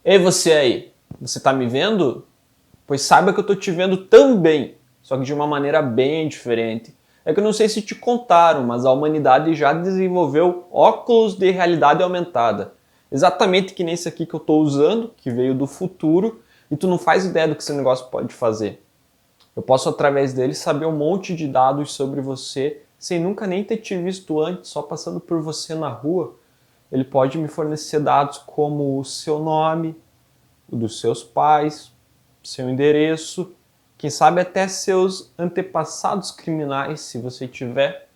Ei, você aí, você tá me vendo? Pois saiba que eu tô te vendo também, só que de uma maneira bem diferente. É que eu não sei se te contaram, mas a humanidade já desenvolveu óculos de realidade aumentada. Exatamente que nem esse aqui que eu tô usando, que veio do futuro, e tu não faz ideia do que esse negócio pode fazer. Eu posso, através dele, saber um monte de dados sobre você, sem nunca nem ter te visto antes, só passando por você na rua. Ele pode me fornecer dados como o seu nome, o dos seus pais, seu endereço, quem sabe até seus antepassados criminais, se você tiver.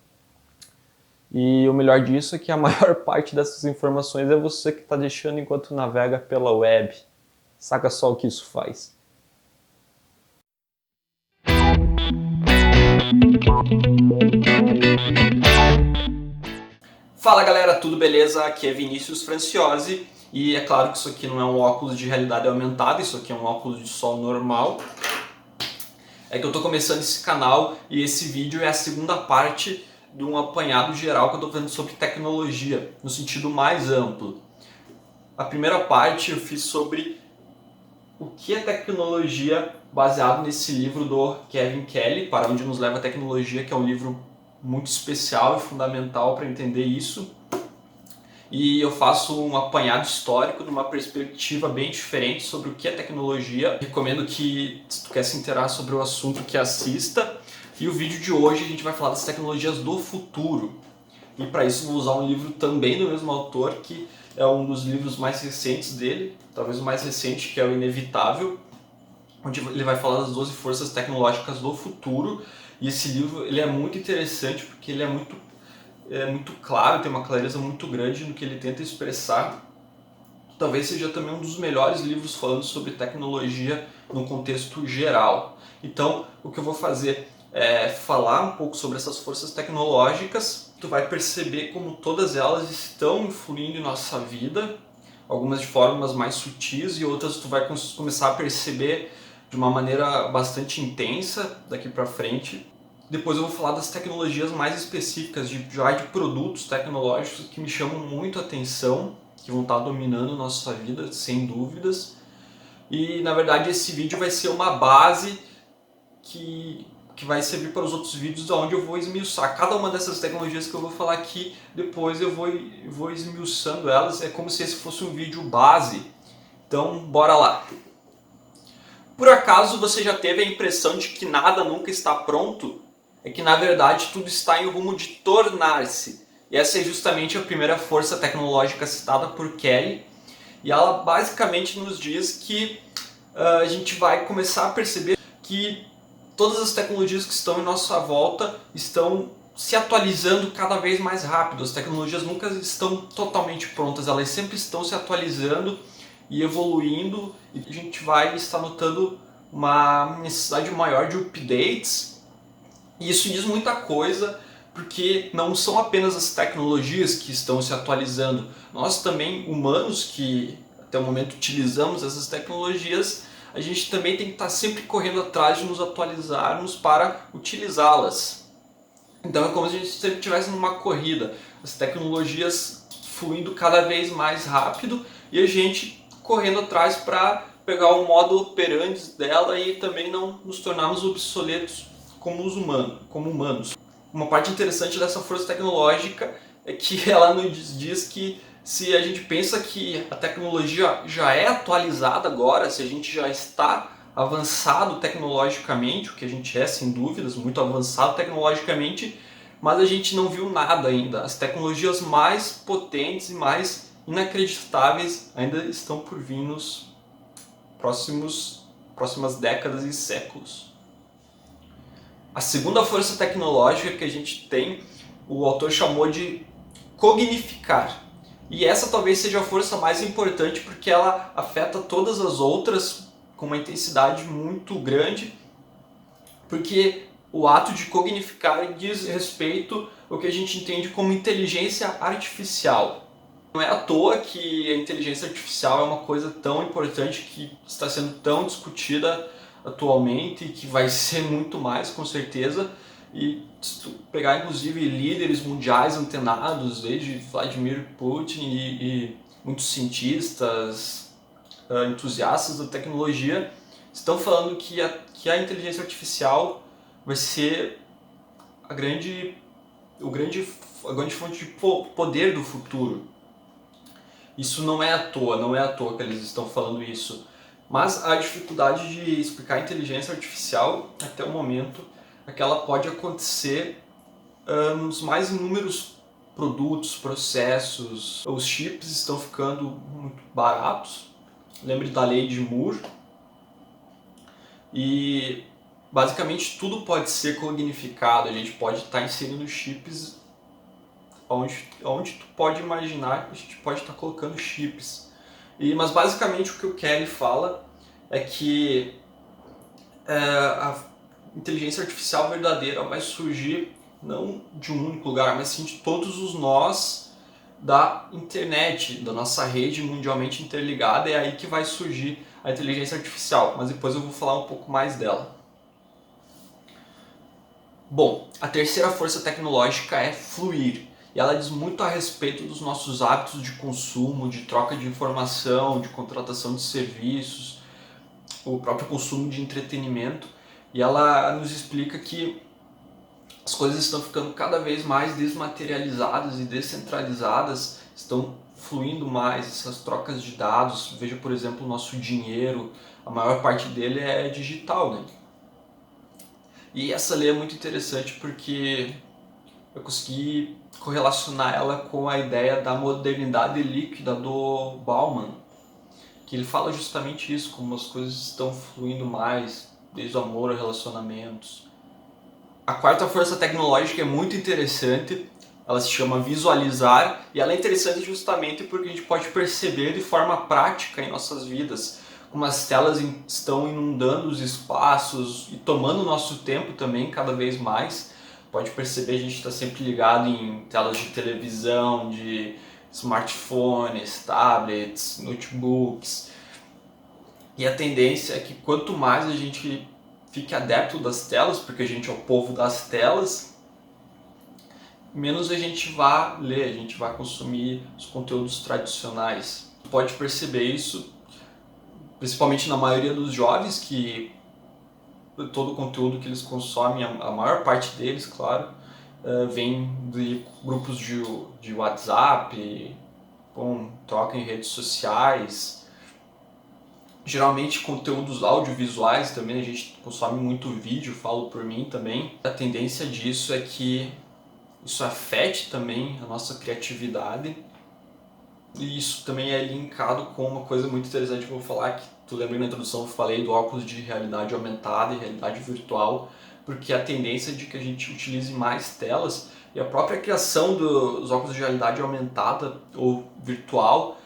E o melhor disso é que a maior parte dessas informações é você que está deixando enquanto navega pela web. Saca só o que isso faz. Fala galera, tudo beleza? Aqui é Vinícius Franciosi e é claro que isso aqui não é um óculos de realidade aumentada, isso aqui é um óculos de sol normal. É que eu tô começando esse canal e esse vídeo é a segunda parte de um apanhado geral que eu tô fazendo sobre tecnologia, no sentido mais amplo. A primeira parte eu fiz sobre o que é tecnologia, baseado nesse livro do Kevin Kelly, Para Onde Nos Leva a Tecnologia, que é um livro muito especial e fundamental para entender isso. E eu faço um apanhado histórico de uma perspectiva bem diferente sobre o que é tecnologia. Recomendo que, se tu quer se inteirar sobre o assunto, que assista. E o vídeo de hoje a gente vai falar das tecnologias do futuro. E para isso vou usar um livro também do mesmo autor, que é um dos livros mais recentes dele, talvez o mais recente, que é o Inevitável, onde ele vai falar das 12 forças tecnológicas do futuro. E esse livro ele é muito interessante porque ele é muito claro, tem uma clareza muito grande no que ele tenta expressar. Talvez seja também um dos melhores livros falando sobre tecnologia no contexto geral. Então, o que eu vou fazer é falar um pouco sobre essas forças tecnológicas. Tu vai perceber como todas elas estão influindo em nossa vida, algumas de formas mais sutis e outras tu vai começar a perceber de uma maneira bastante intensa daqui para frente. Depois eu vou falar das tecnologias mais específicas, de produtos tecnológicos que me chamam muito a atenção, que vão estar dominando nossa vida, sem dúvidas. E na verdade esse vídeo vai ser uma base que vai servir para os outros vídeos, onde eu vou esmiuçar cada uma dessas tecnologias que eu vou falar aqui. Depois eu vou esmiuçando elas, é como se esse fosse um vídeo base. Então bora lá! Por acaso você já teve a impressão de que nada nunca está pronto? É que na verdade tudo está em rumo de tornar-se. E essa é justamente a primeira força tecnológica citada por Kelly. E ela basicamente nos diz que a gente vai começar a perceber que todas as tecnologias que estão em nossa volta estão se atualizando cada vez mais rápido. As tecnologias nunca estão totalmente prontas, elas sempre estão se atualizando e evoluindo. E a gente vai estar notando uma necessidade maior de updates. E isso diz muita coisa, porque não são apenas as tecnologias que estão se atualizando. Nós também, humanos, que até o momento utilizamos essas tecnologias, a gente também tem que estar sempre correndo atrás de nos atualizarmos para utilizá-las. Então é como se a gente sempre estivesse numa corrida, as tecnologias fluindo cada vez mais rápido e a gente correndo atrás para pegar o modo operandi dela e também não nos tornarmos obsoletos como humanos. Uma parte interessante dessa força tecnológica é que ela nos diz que se a gente pensa que a tecnologia já é atualizada agora, se a gente já está avançado tecnologicamente, o que a gente é sem dúvidas, muito avançado tecnologicamente, mas a gente não viu nada ainda. As tecnologias mais potentes e mais inacreditáveis ainda estão por vir nos próximas décadas e séculos. A segunda força tecnológica que a gente tem, o autor chamou de cognificar. E essa talvez seja a força mais importante porque ela afeta todas as outras com uma intensidade muito grande, porque o ato de cognificar diz respeito ao que a gente entende como inteligência artificial. Não é à toa que a inteligência artificial é uma coisa tão importante que está sendo tão discutida atualmente e que vai ser muito mais com certeza. E se tu pegar inclusive líderes mundiais antenados, desde Vladimir Putin e muitos cientistas, entusiastas da tecnologia estão falando que a inteligência artificial vai ser a grande fonte de poder do futuro. Isso não é à toa que eles estão falando isso. Mas a dificuldade de explicar a inteligência artificial, até o momento, é que ela pode acontecer nos mais inúmeros produtos, processos. Os chips estão ficando muito baratos. Lembre da lei de Moore. E basicamente tudo pode ser cognificado. A gente pode estar inserindo chips onde tu pode imaginar, a gente pode estar colocando chips. Mas basicamente o que o Kelly fala é que a inteligência artificial verdadeira vai surgir não de um único lugar, mas sim de todos os nós da internet, da nossa rede mundialmente interligada. É aí que vai surgir a inteligência artificial, mas depois eu vou falar um pouco mais dela. Bom, a terceira força tecnológica é fluir. E ela diz muito a respeito dos nossos hábitos de consumo, de troca de informação, de contratação de serviços, o próprio consumo de entretenimento. E ela nos explica que as coisas estão ficando cada vez mais desmaterializadas e descentralizadas, estão fluindo mais essas trocas de dados. Veja, por exemplo, o nosso dinheiro, a maior parte dele é digital, né? E essa lei é muito interessante porque eu consegui correlacionar ela com a ideia da modernidade líquida do Bauman, que ele fala justamente isso, como as coisas estão fluindo mais, desde o amor a relacionamentos. A quarta força tecnológica é muito interessante, ela se chama visualizar, e ela é interessante justamente porque a gente pode perceber de forma prática em nossas vidas como as telas estão inundando os espaços e tomando o nosso tempo também cada vez mais. Pode perceber, a gente está sempre ligado em telas de televisão, de smartphones, tablets, notebooks. E a tendência é que quanto mais a gente fique adepto das telas, porque a gente é o povo das telas, menos a gente vai ler, a gente vai consumir os conteúdos tradicionais. Pode perceber isso, principalmente na maioria dos jovens, que todo o conteúdo que eles consomem, a maior parte deles, claro, vem de grupos de WhatsApp, troca em redes sociais. Geralmente conteúdos audiovisuais também, a gente consome muito vídeo, falo por mim também. A tendência disso é que isso afete também a nossa criatividade. E isso também é linkado com uma coisa muito interessante que eu vou falar, que tu lembra na introdução eu falei do óculos de realidade aumentada e realidade virtual, porque a tendência é de que a gente utilize mais telas, e a própria criação dos óculos de realidade aumentada ou virtual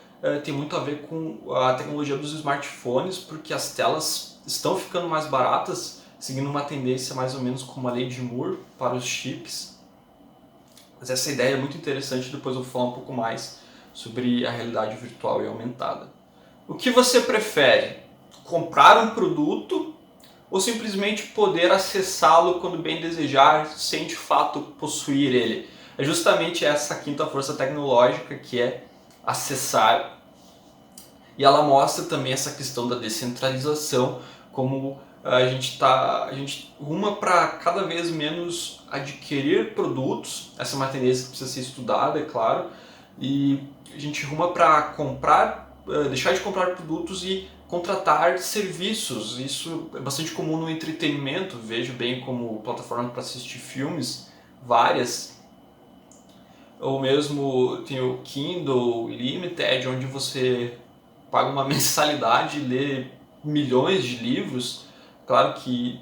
tem muito a ver com a tecnologia dos smartphones, porque as telas estão ficando mais baratas, seguindo uma tendência mais ou menos como a lei de Moore para os chips. Mas essa ideia é muito interessante, depois eu vou falar um pouco mais sobre a realidade virtual e aumentada. O que você prefere? Comprar um produto ou simplesmente poder acessá-lo quando bem desejar, sem de fato possuir ele? É justamente essa quinta força tecnológica, que é acessar. E ela mostra também essa questão da descentralização, como a gente ruma para cada vez menos adquirir produtos. Essa é uma tendência que precisa ser estudada, é claro, e a gente ruma para deixar de comprar produtos e contratar serviços. Isso é bastante comum no entretenimento, vejo bem como plataforma para assistir filmes, várias. Ou mesmo tem o Kindle Limited, onde você paga uma mensalidade e lê milhões de livros. Claro que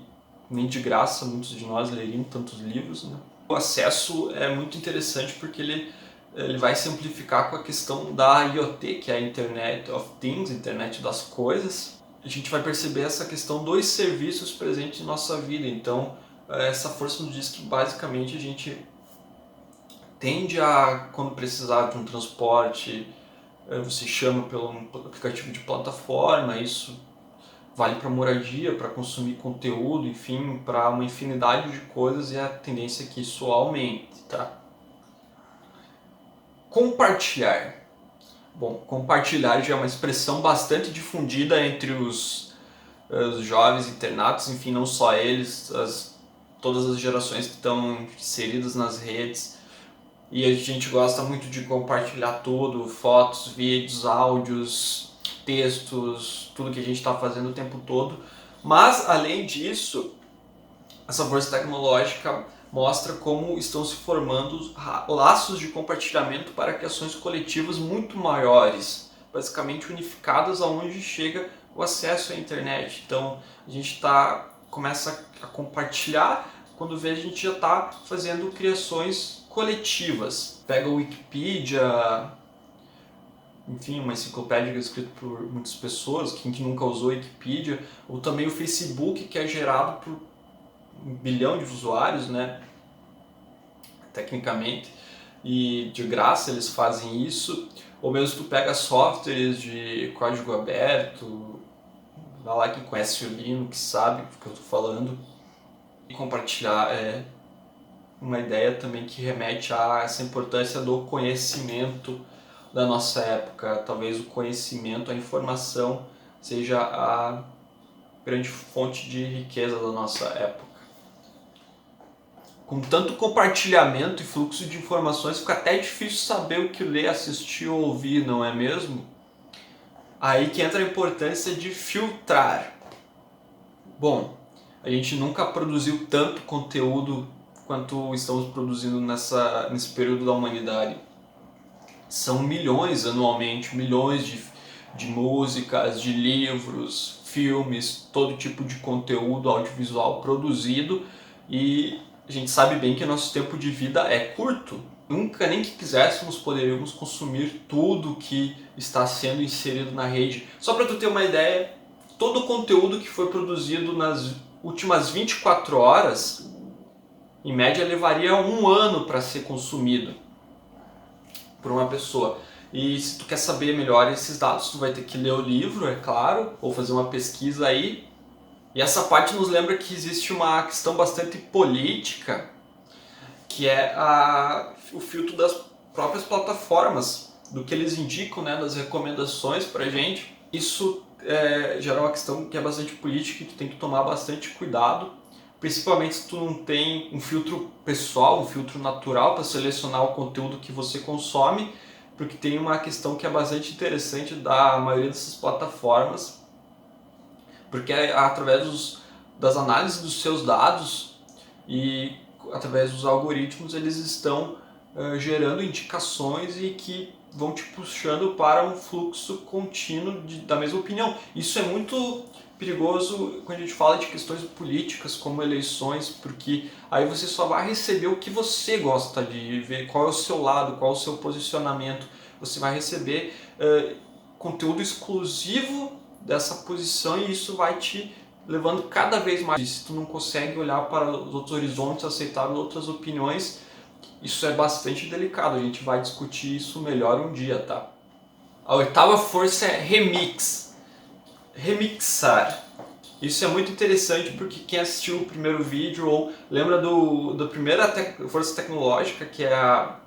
nem de graça muitos de nós leriam tantos livros, né? O acesso é muito interessante porque ele vai se amplificar com a questão da IoT, que é a Internet of Things, Internet das Coisas. A gente vai perceber essa questão dos serviços presentes em nossa vida. Então, essa força nos diz que basicamente a gente tende a, quando precisar de um transporte, você chama pelo aplicativo de plataforma. Isso vale para moradia, para consumir conteúdo, enfim, para uma infinidade de coisas, e a tendência é que isso aumente, tá? Compartilhar. Bom, compartilhar já é uma expressão bastante difundida entre os jovens internatos, enfim, não só eles, todas as gerações que estão inseridas nas redes. E a gente gosta muito de compartilhar tudo, fotos, vídeos, áudios, textos, tudo que a gente está fazendo o tempo todo. Mas, além disso, essa força tecnológica mostra como estão se formando laços de compartilhamento para criações coletivas muito maiores, basicamente unificadas aonde chega o acesso à internet. Então a gente começa a compartilhar, quando vê a gente já está fazendo criações coletivas. Pega o Wikipedia, enfim, uma enciclopédia escrita por muitas pessoas, quem que nunca usou Wikipedia, ou também o Facebook, que é gerado por 1 bilhão de usuários, né, tecnicamente, e de graça eles fazem isso. Ou mesmo tu pega softwares de código aberto, vai lá, quem conhece o Linux sabe do que eu estou falando, e compartilhar é uma ideia também que remete a essa importância do conhecimento da nossa época. Talvez o conhecimento, a informação seja a grande fonte de riqueza da nossa época. Com tanto compartilhamento e fluxo de informações, fica até difícil saber o que ler, assistir ou ouvir, não é mesmo? Aí que entra a importância de filtrar. Bom, a gente nunca produziu tanto conteúdo quanto estamos produzindo nesse período da humanidade. São milhões anualmente, milhões de músicas, de livros, filmes, todo tipo de conteúdo audiovisual produzido, e a gente sabe bem que nosso tempo de vida é curto. Nunca, nem que quiséssemos, poderíamos consumir tudo que está sendo inserido na rede. Só para tu ter uma ideia, todo o conteúdo que foi produzido nas últimas 24 horas, em média, levaria 1 ano para ser consumido por uma pessoa. E se tu quer saber melhor esses dados, tu vai ter que ler o livro, é claro, ou fazer uma pesquisa aí. E essa parte nos lembra que existe uma questão bastante política, que é o filtro das próprias plataformas, do que eles indicam, né, das recomendações pra gente. Isso gera uma questão que é bastante política e tu tem que tomar bastante cuidado, principalmente se tu não tem um filtro pessoal, um filtro natural para selecionar o conteúdo que você consome, porque tem uma questão que é bastante interessante da maioria dessas plataformas, porque através das análises dos seus dados e através dos algoritmos eles estão gerando indicações e que vão te puxando para um fluxo contínuo da mesma opinião. Isso é muito perigoso quando a gente fala de questões políticas como eleições, porque aí você só vai receber o que você gosta de ver, qual é o seu lado, qual é o seu posicionamento. Você vai receber conteúdo exclusivo dessa posição e isso vai te levando cada vez mais. Se tu não consegue olhar para os outros horizontes, aceitar outras opiniões, isso é bastante delicado. A gente vai discutir isso melhor um dia, tá? A 8ª força é remix. Remixar. Isso é muito interessante porque quem assistiu o primeiro vídeo ou lembra da primeira força tecnológica, que é a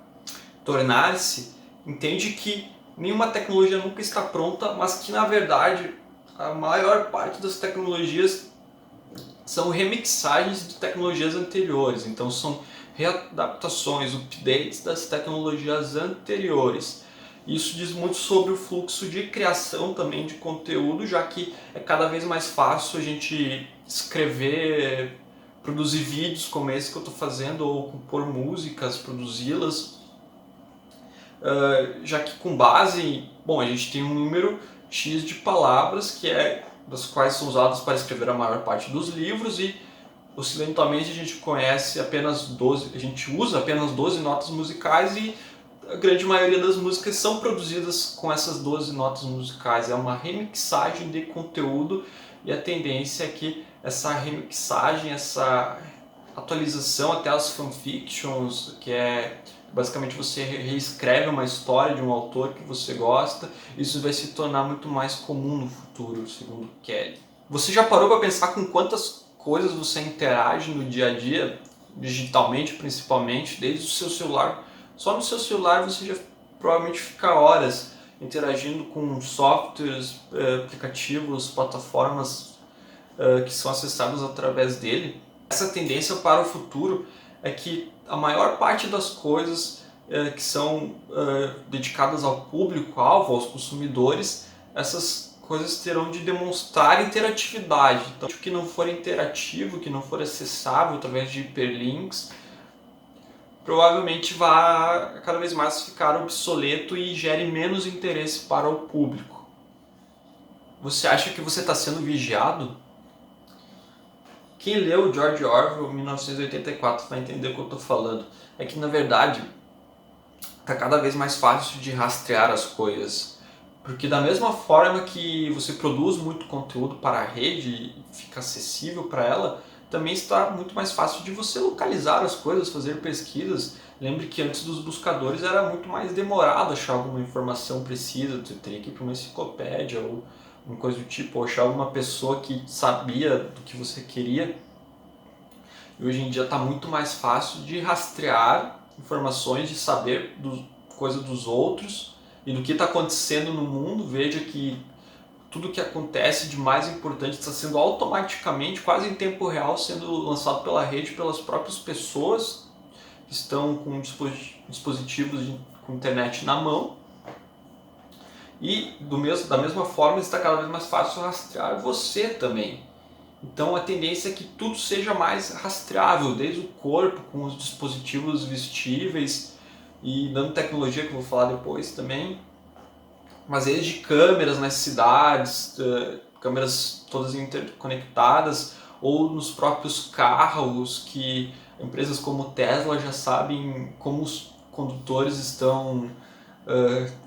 tornar-se, entende que nenhuma tecnologia nunca está pronta, mas que na verdade a maior parte das tecnologias são remixagens de tecnologias anteriores, então são readaptações, updates das tecnologias anteriores. Isso diz muito sobre o fluxo de criação também de conteúdo, já que é cada vez mais fácil a gente escrever, produzir vídeos como esse que eu estou fazendo, ou compor músicas, produzi-las, já que com base, bom, a gente tem um número X de palavras das quais são usadas para escrever a maior parte dos livros, e ocidentalmente a gente usa apenas 12 notas musicais, e a grande maioria das músicas são produzidas com essas 12 notas musicais. É uma remixagem de conteúdo, e a tendência é que essa remixagem, essa atualização até as fanfictions, que é basicamente você reescreve uma história de um autor que você gosta, isso vai se tornar muito mais comum no futuro, segundo Kelly. Você já parou para pensar com quantas coisas você interage no dia a dia, digitalmente principalmente, desde o seu celular? Só no seu celular você já provavelmente fica horas, interagindo com softwares, aplicativos, plataformas que são acessados através dele. Essa tendência para o futuro é que a maior parte das coisas que são dedicadas ao público-alvo, aos consumidores, essas coisas terão de demonstrar interatividade. Então, o que não for interativo, que não for acessável através de hiperlinks, provavelmente vai cada vez mais ficar obsoleto e gere menos interesse para o público. Você acha que você está sendo vigiado? Quem leu George Orwell 1984 vai entender o que eu estou falando. É que, na verdade, está cada vez mais fácil de rastrear as coisas. Porque da mesma forma que você produz muito conteúdo para a rede e fica acessível para ela, também está muito mais fácil de você localizar as coisas, fazer pesquisas. Lembre que antes dos buscadores era muito mais demorado achar alguma informação precisa, você teria que ir para uma enciclopédia ou uma coisa do tipo, ou achar alguma pessoa que sabia do que você queria. E hoje em dia está muito mais fácil de rastrear informações, de saber coisas dos outros e do que está acontecendo no mundo. Veja que tudo que acontece de mais importante está sendo automaticamente, quase em tempo real, sendo lançado pela rede, pelas próprias pessoas que estão com dispositivos com internet na mão. E da mesma forma está cada vez mais fácil rastrear você também. Então a tendência é que tudo seja mais rastreável, desde o corpo, com os dispositivos vestíveis e nanotecnologia, que eu vou falar depois também, mas desde câmeras nas cidades, câmeras todas interconectadas, ou nos próprios carros, que empresas como Tesla já sabem como os condutores estão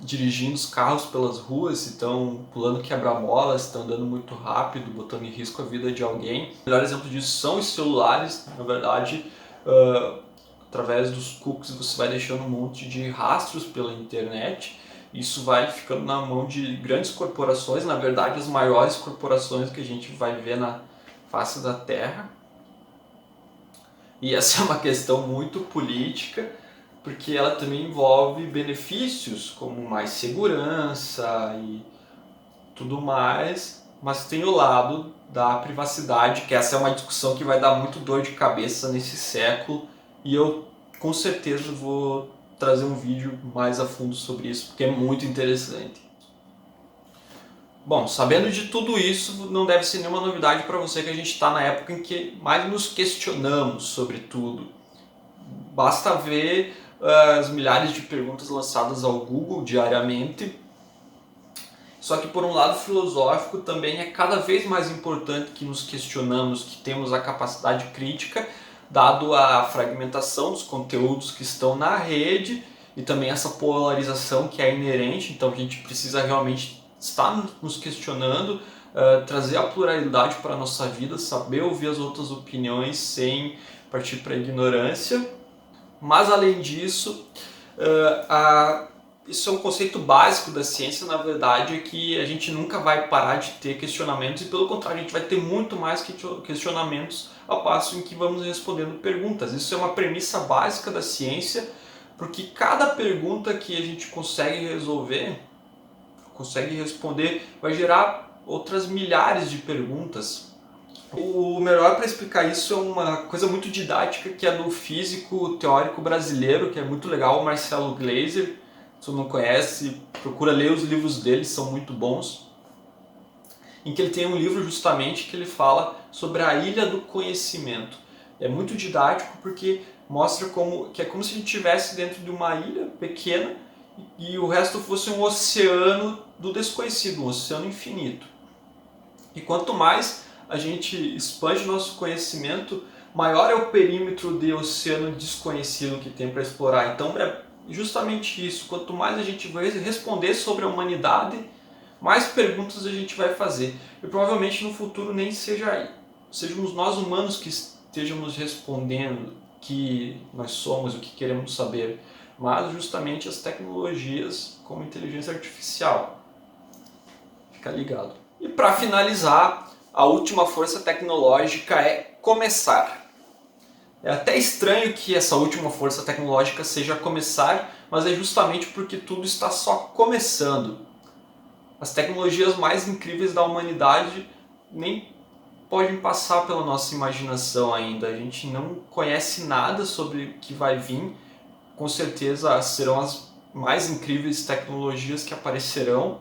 dirigindo os carros pelas ruas, estão pulando quebra-molas, estão andando muito rápido, botando em risco a vida de alguém. O melhor exemplo disso são os celulares. Na verdade, através dos cookies você vai deixando um monte de rastros pela internet. Isso vai ficando na mão de grandes corporações, na verdade as maiores corporações que a gente vai ver na face da Terra. E essa é uma questão muito política, porque ela também envolve benefícios como mais segurança e tudo mais, mas tem o lado da privacidade, que essa é uma discussão que vai dar muito dor de cabeça nesse século, e eu com certeza vou trazer um vídeo mais a fundo sobre isso, porque é muito interessante. Bom, sabendo de tudo isso, não deve ser nenhuma novidade para você que a gente está na época em que mais nos questionamos sobre tudo. Basta ver as milhares de perguntas lançadas ao Google diariamente. Só que por um lado filosófico também é cada vez mais importante que nos questionamos, que temos a capacidade crítica, dado a fragmentação dos conteúdos que estão na rede e também essa polarização que é inerente. Então a gente precisa realmente estar nos questionando, trazer a pluralidade para a nossa vida, saber ouvir as outras opiniões sem partir para a ignorância. Mas além disso, isso é um conceito básico da ciência, na verdade, é que a gente nunca vai parar de ter questionamentos e pelo contrário, a gente vai ter muito mais questionamentos ao passo em que vamos respondendo perguntas. Isso é uma premissa básica da ciência, porque cada pergunta que a gente consegue resolver, consegue responder, vai gerar outras milhares de perguntas. O melhor para explicar isso é uma coisa muito didática, que é do físico teórico brasileiro, que é muito legal, o Marcelo Gleiser. Se você não conhece, procura ler os livros dele, são muito bons. Em que ele tem um livro justamente que ele fala sobre a ilha do conhecimento. É muito didático porque mostra que é como se a gente estivesse dentro de uma ilha pequena e o resto fosse um oceano do desconhecido, um oceano infinito. E quanto mais a gente expande nosso conhecimento, maior é o perímetro de oceano desconhecido que tem para explorar. Então é justamente isso, quanto mais a gente vai responder sobre a humanidade, mais perguntas a gente vai fazer. E provavelmente no futuro nem sejamos nós humanos que estejamos respondendo que nós somos, o que queremos saber, mas justamente as tecnologias como inteligência artificial. Fica ligado. E para finalizar, a última força tecnológica é começar. É até estranho que essa última força tecnológica seja começar, mas é justamente porque tudo está só começando. As tecnologias mais incríveis da humanidade nem podem passar pela nossa imaginação ainda. A gente não conhece nada sobre o que vai vir. Com certeza serão as mais incríveis tecnologias que aparecerão.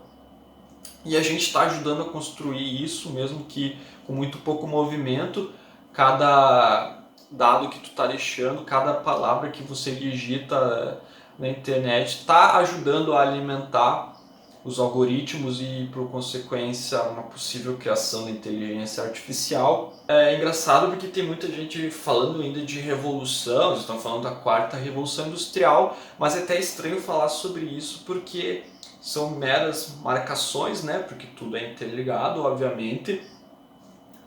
E a gente está ajudando a construir isso, mesmo que com muito pouco movimento. Cada dado que tu está deixando, cada palavra que você digita na internet está ajudando a alimentar os algoritmos e, por consequência, uma possível criação da inteligência artificial. É engraçado porque tem muita gente falando ainda de revolução, eles estão falando da quarta revolução industrial, mas é até estranho falar sobre isso porque são meras marcações, né? Porque tudo é interligado, obviamente.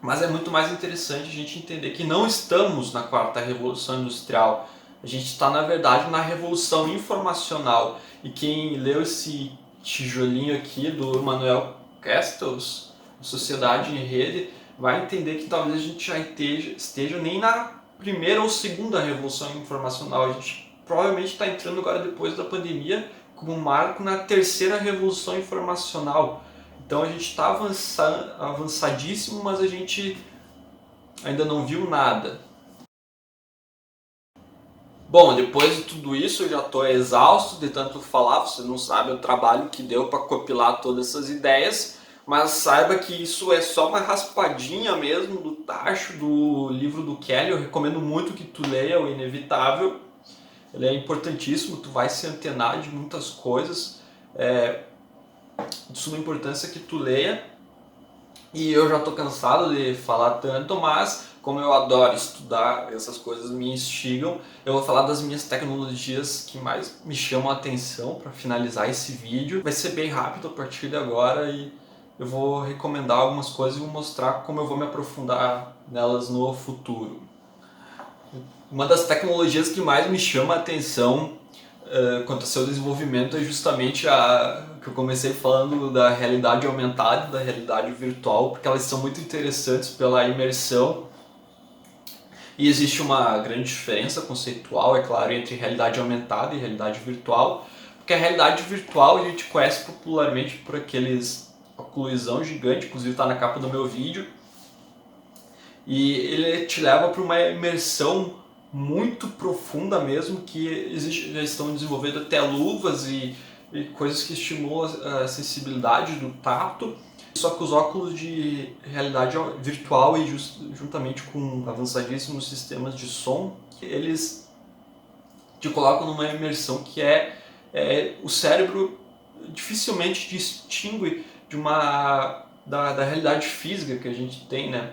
Mas é muito mais interessante a gente entender que não estamos na quarta revolução industrial. A gente está, na verdade, na revolução informacional. E quem leu esse tijolinho aqui do Manuel Castells, Sociedade em Rede, vai entender que talvez a gente já esteja nem na primeira ou segunda revolução informacional. A gente provavelmente está entrando agora, depois da pandemia, como um marco na terceira revolução informacional. Então a gente está avançadíssimo, mas a gente ainda não viu nada. Bom, depois de tudo isso eu já estou exausto de tanto falar, você não sabe o trabalho que deu para compilar todas essas ideias, mas saiba que isso é só uma raspadinha mesmo do tacho do livro do Kelly. Eu recomendo muito que tu leia O Inevitável, ele é importantíssimo, tu vai se antenar de muitas coisas, de suma importância que tu leia. E eu já estou cansado de falar tanto, mas como eu adoro estudar, essas coisas me instigam, eu vou falar das minhas tecnologias que mais me chamam a atenção para finalizar esse vídeo. Vai ser bem rápido a partir de agora e eu vou recomendar algumas coisas e vou mostrar como eu vou me aprofundar nelas no futuro. Uma das tecnologias que mais me chama a atenção quanto ao seu desenvolvimento é justamente a que eu comecei falando da realidade aumentada e da realidade virtual, porque elas são muito interessantes pela imersão. E existe uma grande diferença conceitual, é claro, entre realidade aumentada e realidade virtual, porque a realidade virtual a gente conhece popularmente por aqueles oclusão gigante, inclusive está na capa do meu vídeo, e ele te leva para uma imersão muito profunda mesmo, que existe, já estão desenvolvendo até luvas e coisas que estimulam a sensibilidade do tato. Só que os óculos de realidade virtual e juntamente com avançadíssimos sistemas de som, eles te colocam numa imersão que o cérebro dificilmente distingue de da realidade física que a gente tem, né?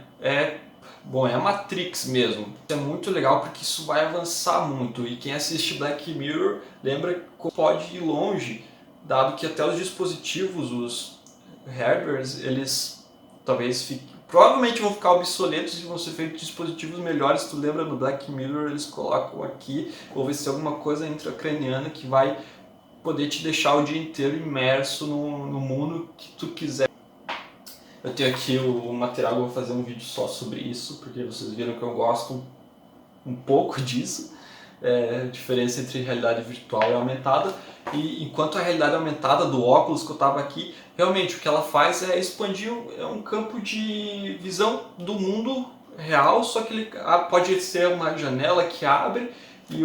Bom, é a Matrix mesmo. É muito legal porque isso vai avançar muito. E quem assiste Black Mirror lembra que pode ir longe, dado que até os dispositivos, os hardwares, eles talvez provavelmente vão ficar obsoletos e vão ser feitos dispositivos melhores. Tu lembra no Black Mirror, eles colocam aqui, ou vai ser alguma coisa intracraniana que vai poder te deixar o dia inteiro imerso no mundo que tu quiser. Eu tenho aqui o material, eu vou fazer um vídeo só sobre isso, porque vocês viram que eu gosto um pouco disso, a diferença entre realidade virtual e aumentada. E enquanto a realidade aumentada do óculos que eu estava aqui, realmente o que ela faz é expandir um campo de visão do mundo real, só que ele pode ser uma janela que abre e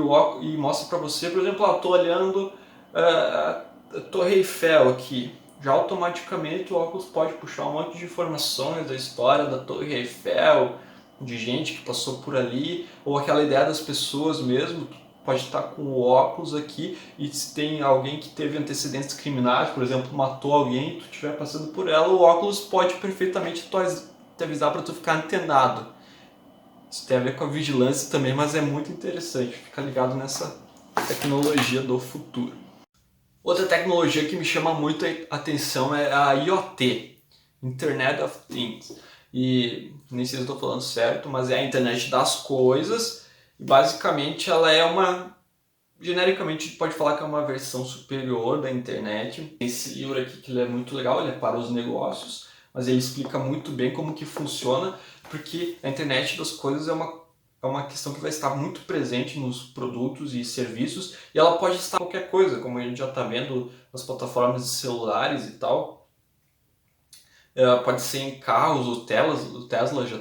mostra para você, por exemplo, eu estou olhando a Torre Eiffel aqui. Já automaticamente o óculos pode puxar um monte de informações da história da Torre Eiffel, de gente que passou por ali, ou aquela ideia das pessoas mesmo. Pode estar com o óculos aqui e se tem alguém que teve antecedentes criminais, por exemplo, matou alguém e tu estiver passando por ela, o óculos pode perfeitamente te avisar para tu ficar antenado. Isso tem a ver com a vigilância também, mas é muito interessante ficar ligado nessa tecnologia do futuro. Outra tecnologia que me chama muito a atenção é a IoT, Internet of Things. E nem sei se eu estou falando certo, mas é a internet das coisas. E basicamente ela é genericamente a gente pode falar que é uma versão superior da internet. Tem esse livro aqui que ele é muito legal, ele é para os negócios, mas ele explica muito bem como que funciona, porque a internet das coisas é uma é uma questão que vai estar muito presente nos produtos e serviços, e ela pode estar em qualquer coisa, como a gente já está vendo nas plataformas de celulares e tal. Pode ser em carros, o Tesla já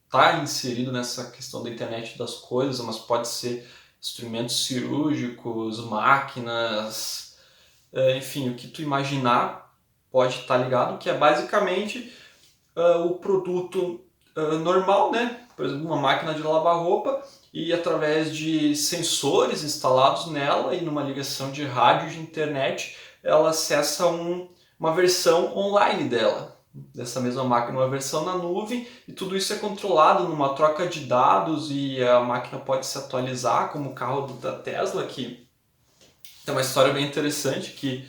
está inserido nessa questão da internet das coisas, mas pode ser instrumentos cirúrgicos, máquinas, enfim, o que tu imaginar pode estar ligado, que é basicamente o produto normal, né? Por exemplo, uma máquina de lavar roupa, e através de sensores instalados nela e numa ligação de rádio de internet, ela acessa uma versão online dela, dessa mesma máquina, uma versão na nuvem, e tudo isso é controlado numa troca de dados, e a máquina pode se atualizar, como o carro da Tesla, que tem uma história bem interessante, que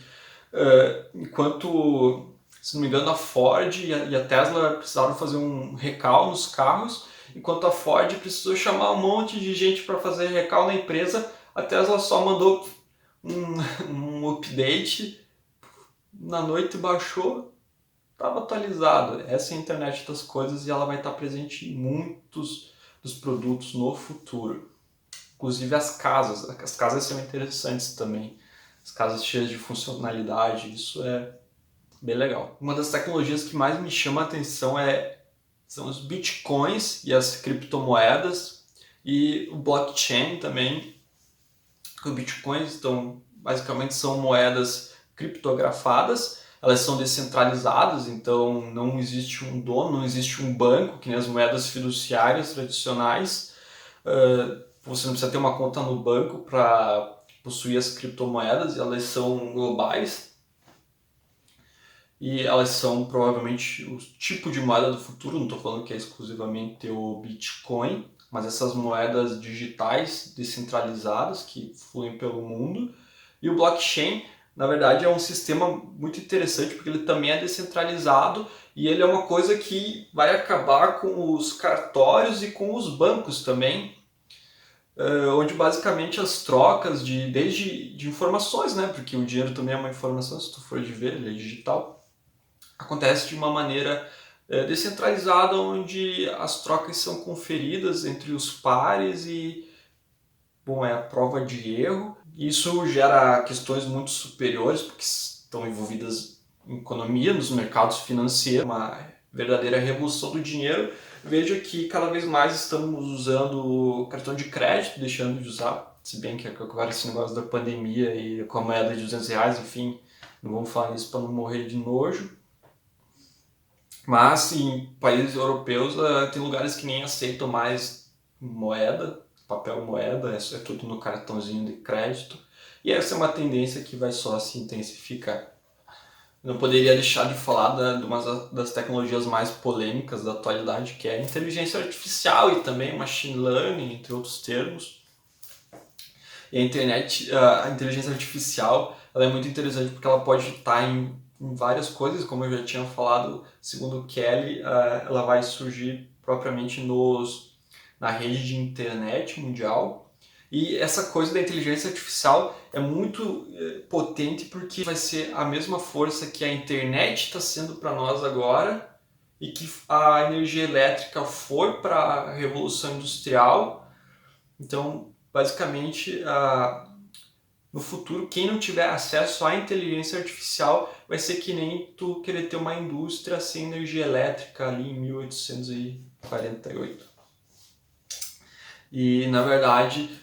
enquanto, se não me engano, a Ford e a Tesla precisaram fazer um recal nos carros, enquanto a Ford precisou chamar um monte de gente para fazer recal na empresa, a Tesla só mandou um update, na noite baixou, estava atualizado. Essa é a internet das coisas, e ela vai estar presente em muitos dos produtos no futuro. Inclusive as casas são interessantes também. As casas cheias de funcionalidade, isso é bem legal. Uma das tecnologias que mais me chama a atenção são os bitcoins e as criptomoedas, e o blockchain também. Os bitcoins basicamente são moedas criptografadas, elas são descentralizadas, então não existe um dono, não existe um banco, que nem as moedas fiduciárias tradicionais. Você não precisa ter uma conta no banco para possuir as criptomoedas, elas são globais, e elas são provavelmente o tipo de moeda do futuro. Não estou falando que é exclusivamente o Bitcoin, mas essas moedas digitais descentralizadas que fluem pelo mundo. E o blockchain, na verdade, é um sistema muito interessante, porque ele também é descentralizado, e ele é uma coisa que vai acabar com os cartórios e com os bancos também, onde basicamente as trocas de informações, né, porque o dinheiro também é uma informação, se tu for de ver, ele é digital, acontece de uma maneira descentralizada, onde as trocas são conferidas entre os pares e, bom, é a prova de erro. Isso gera questões muito superiores, porque estão envolvidas em economia, nos mercados financeiros, uma verdadeira revolução do dinheiro. Veja que cada vez mais estamos usando cartão de crédito, deixando de usar, se bem que agora esse negócio da pandemia e com a moeda de R$ 200, enfim, não vamos falar nisso para não morrer de nojo. Mas em países europeus tem lugares que nem aceitam mais moeda, papel moeda, é tudo no cartãozinho de crédito. E essa é uma tendência que vai só se intensificar. Não poderia deixar de falar de uma das tecnologias mais polêmicas da atualidade, que é a inteligência artificial e também machine learning, entre outros termos. E a inteligência artificial, ela é muito interessante porque ela pode estar em várias coisas, como eu já tinha falado. Segundo Kelly, ela vai surgir propriamente na rede de internet mundial. E essa coisa da inteligência artificial é muito potente, porque vai ser a mesma força que a internet está sendo para nós agora, e que a energia elétrica foi para a Revolução Industrial. Então, basicamente, no futuro, quem não tiver acesso à inteligência artificial vai ser que nem tu querer ter uma indústria sem energia elétrica ali em 1848. E, na verdade,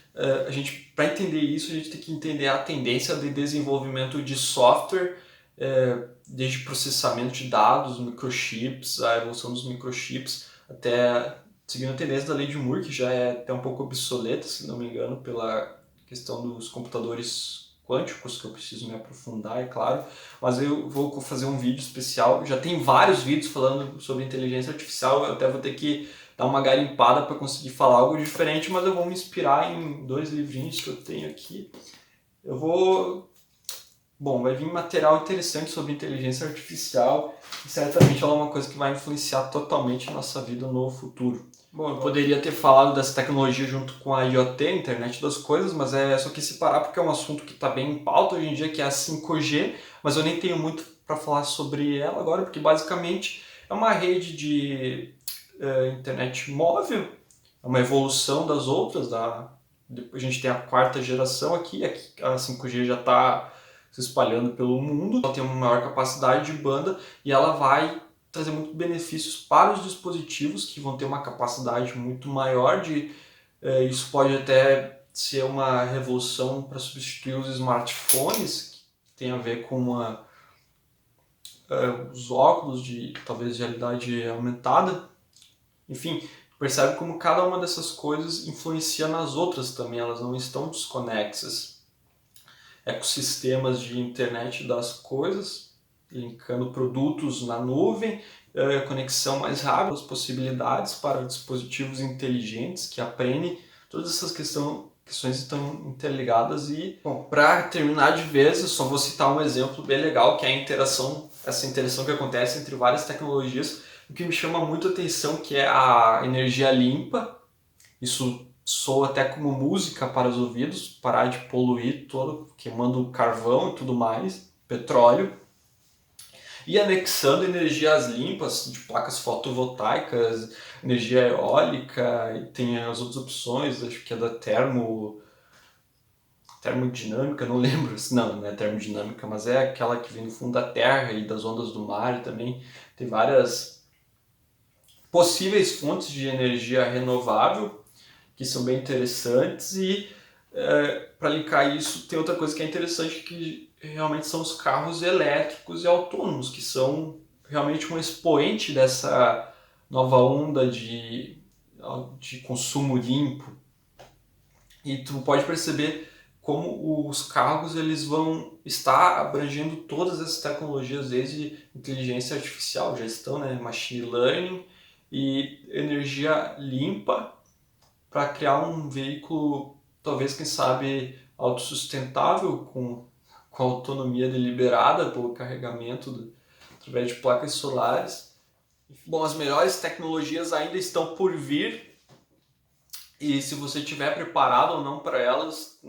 para entender isso, a gente tem que entender a tendência de desenvolvimento de software, desde processamento de dados, microchips, a evolução dos microchips, até seguindo a tendência da lei de Moore, que já é até um pouco obsoleta, se não me engano, pela questão dos computadores quânticos, que eu preciso me aprofundar, é claro, mas eu vou fazer um vídeo especial. Já tem vários vídeos falando sobre inteligência artificial, eu até vou ter que dar uma garimpada para conseguir falar algo diferente, mas eu vou me inspirar em 2 livrinhos que eu tenho aqui. Vai vir material interessante sobre inteligência artificial, e certamente ela é uma coisa que vai influenciar totalmente a nossa vida no futuro. Bom, eu poderia ter falado dessa tecnologia junto com a IoT, Internet das Coisas, mas só quis separar porque é um assunto que está bem em pauta hoje em dia, que é a 5G, mas eu nem tenho muito para falar sobre ela agora, porque basicamente é uma rede de internet móvel, uma evolução das outras. Depois a gente tem a quarta geração aqui a 5G já está se espalhando pelo mundo, ela tem uma maior capacidade de banda e ela vai trazer muitos benefícios para os dispositivos que vão ter uma capacidade muito maior isso pode até ser uma revolução para substituir os smartphones, que tem a ver com os óculos talvez de realidade aumentada. Enfim, percebe como cada uma dessas coisas influencia nas outras também, elas não estão desconexas. Ecossistemas de internet das coisas, linkando produtos na nuvem, conexão mais rápida, as possibilidades para dispositivos inteligentes que aprendem, todas essas questões estão interligadas e, bom, para terminar de vez, eu só vou citar um exemplo bem legal, que é essa interação que acontece entre várias tecnologias, o que me chama muito a atenção, que é a energia limpa. Isso soa até como música para os ouvidos, parar de poluir todo, queimando carvão e tudo mais, petróleo. E anexando energias limpas de placas fotovoltaicas, energia eólica, e tem as outras opções, acho que é da termodinâmica, não lembro, não é termodinâmica, mas é aquela que vem do fundo da terra e das ondas do mar também. Tem várias possíveis fontes de energia renovável que são bem interessantes e para linkar isso tem outra coisa que é interessante, que realmente são os carros elétricos e autônomos, que são realmente um expoente dessa nova onda de consumo limpo. E tu pode perceber como os carros eles vão estar abrangendo todas essas tecnologias, desde inteligência artificial, gestão, né, machine learning e energia limpa, para criar um veículo, talvez, quem sabe, autossustentável, com autonomia deliberada pelo carregamento através de placas solares. Bom, as melhores tecnologias ainda estão por vir, e se você estiver preparado ou não para elas,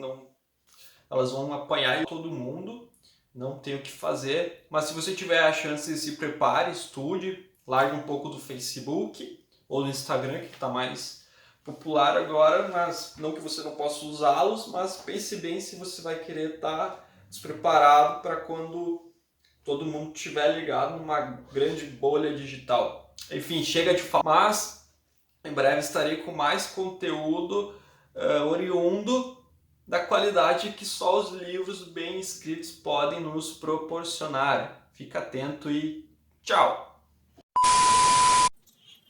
elas vão apanhar todo mundo, não tem o que fazer. Mas se você tiver a chance, se prepare, estude, largue um pouco do Facebook ou do Instagram, que está mais popular agora, mas não que você não possa usá-los, mas pense bem se você vai querer estar despreparado para quando todo mundo estiver ligado numa grande bolha digital. Enfim, chega de falar, mas em breve estarei com mais conteúdo oriundo da qualidade que só os livros bem escritos podem nos proporcionar. Fica atento e tchau!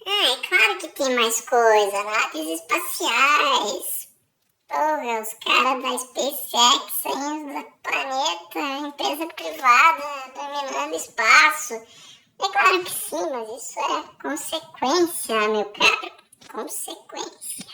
É claro que tem mais coisa, naves espaciais. Porra, os caras da SpaceX saindo do planeta, empresa privada dominando espaço. É claro que sim, mas isso é consequência, meu caro. Consequência.